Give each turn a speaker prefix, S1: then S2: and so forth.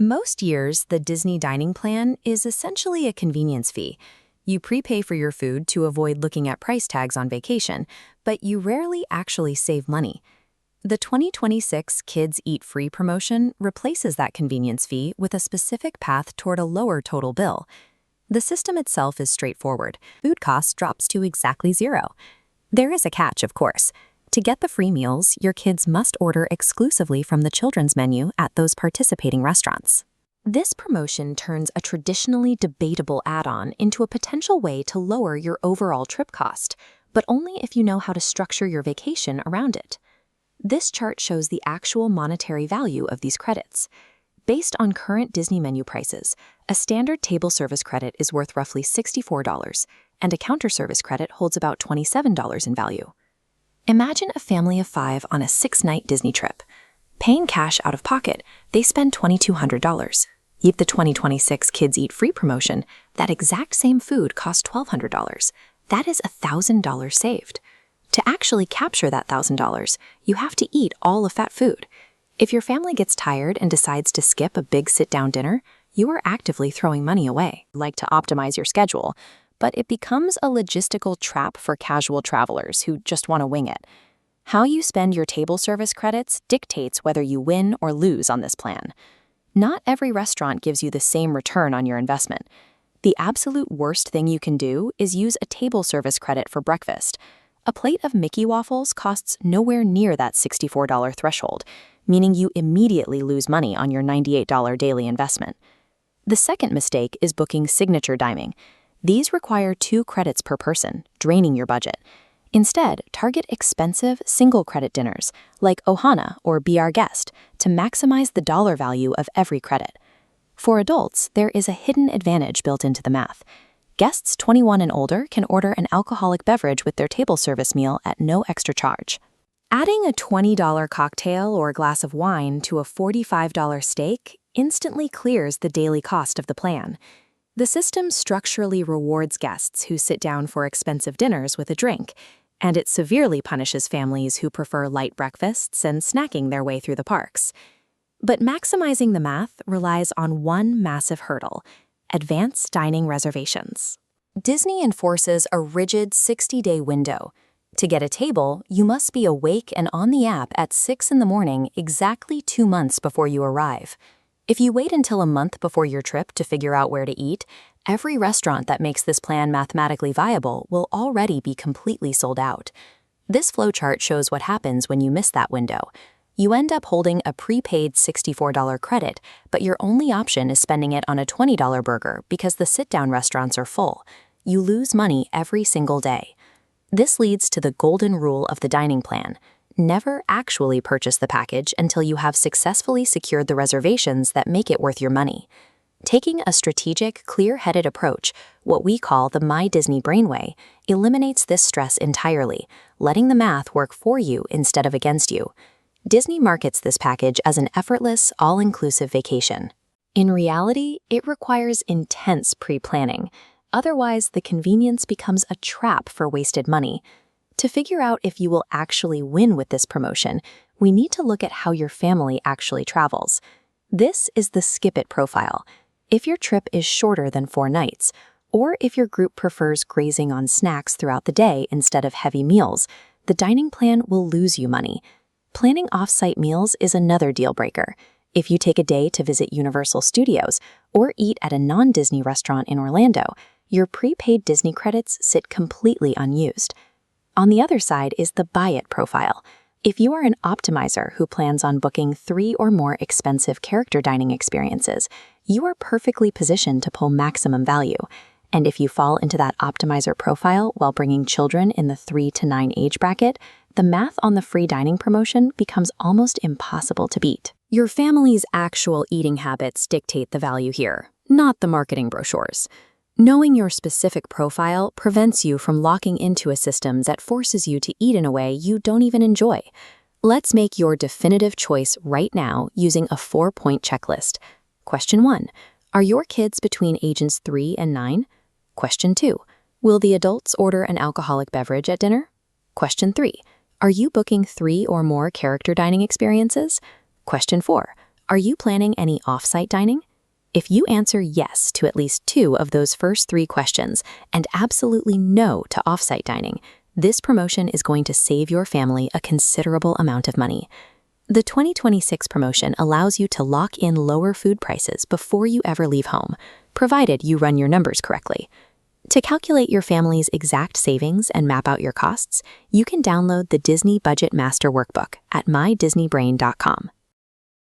S1: Most years, the Disney dining plan is essentially a convenience fee. You prepay for your food to avoid looking at price tags on vacation, but you rarely actually save money. The 2026 Kids Eat Free promotion replaces that convenience fee with a specific path toward a lower total bill. The system itself is straightforward. Food cost drops to exactly zero. There is a catch, of course. To get the free meals, your kids must order exclusively from the children's menu at those participating restaurants. This promotion turns a traditionally debatable add-on into a potential way to lower your overall trip cost, but only if you know how to structure your vacation around it. This chart shows the actual monetary value of these credits. Based on current Disney menu prices, a standard table service credit is worth roughly $64, and a counter service credit holds about $27 in value. Imagine a family of 5 on a 6-night Disney trip. Paying cash out of pocket, they spend $2,200. With the 2026 Kids Eat Free promotion, that exact same food costs $1,200. That is $1,000 saved. To actually capture that $1,000, you have to eat all of that food. If your family gets tired and decides to skip a big sit-down dinner, you are actively throwing money away. Like to optimize your schedule, but it becomes a logistical trap for casual travelers who just want to wing it. How you spend your table service credits dictates whether you win or lose on this plan. Not every restaurant gives you the same return on your investment. The absolute worst thing you can do is use a table service credit for breakfast. A plate of Mickey waffles costs nowhere near that $64 threshold, meaning you immediately lose money on your $98 daily investment. The second mistake is booking signature dining. These require 2 credits per person, draining your budget. Instead, target expensive single-credit dinners, like Ohana or Be Our Guest, to maximize the dollar value of every credit. For adults, there is a hidden advantage built into the math. Guests 21 and older can order an alcoholic beverage with their table service meal at no extra charge. Adding a $20 cocktail or glass of wine to a $45 steak instantly clears the daily cost of the plan. The system structurally rewards guests who sit down for expensive dinners with a drink, and it severely punishes families who prefer light breakfasts and snacking their way through the parks. But maximizing the math relies on one massive hurdle: advanced dining reservations. Disney enforces a rigid 60-day window. To get a table, you must be awake and on the app at 6 in the morning exactly 2 months before you arrive. If you wait until a month before your trip to figure out where to eat, every restaurant that makes this plan mathematically viable will already be completely sold out. This flowchart shows what happens when you miss that window. You end up holding a prepaid $64 credit, but your only option is spending it on a $20 burger because the sit-down restaurants are full. You lose money every single day. This leads to the golden rule of the dining plan. Never actually purchase the package until you have successfully secured the reservations that make it worth your money. Taking a strategic, clear-headed approach, what we call the My Disney Brainway, eliminates this stress entirely, letting the math work for you instead of against you. Disney markets this package as an effortless, all-inclusive vacation. In reality, it requires intense pre-planning. Otherwise, the convenience becomes a trap for wasted money. To figure out if you will actually win with this promotion, we need to look at how your family actually travels. This is the Skip It profile. If your trip is shorter than 4 nights, or if your group prefers grazing on snacks throughout the day instead of heavy meals, the dining plan will lose you money. Planning off-site meals is another deal breaker. If you take a day to visit Universal Studios or eat at a non-Disney restaurant in Orlando, your prepaid Disney credits sit completely unused. On the other side is the Buy It profile. If you are an optimizer who plans on booking 3 or more expensive character dining experiences, you are perfectly positioned to pull maximum value. And if you fall into that optimizer profile while bringing children in the 3 to 9 age bracket, the math on the free dining promotion becomes almost impossible to beat. Your family's actual eating habits dictate the value here, not the marketing brochures. Knowing your specific profile prevents you from locking into a system that forces you to eat in a way you don't even enjoy. Let's make your definitive choice right now using a 4-point checklist. Question 1. Are your kids between ages 3 and 9? Question 2. Will the adults order an alcoholic beverage at dinner? Question 3. Are you booking 3 or more character dining experiences? Question 4. Are you planning any off-site dining? If you answer yes to at least 2 of those first 3 questions and absolutely no to off-site dining, this promotion is going to save your family a considerable amount of money. The 2026 promotion allows you to lock in lower food prices before you ever leave home, provided you run your numbers correctly. To calculate your family's exact savings and map out your costs, you can download the Disney Budget Master Workbook at mydisneybrain.com.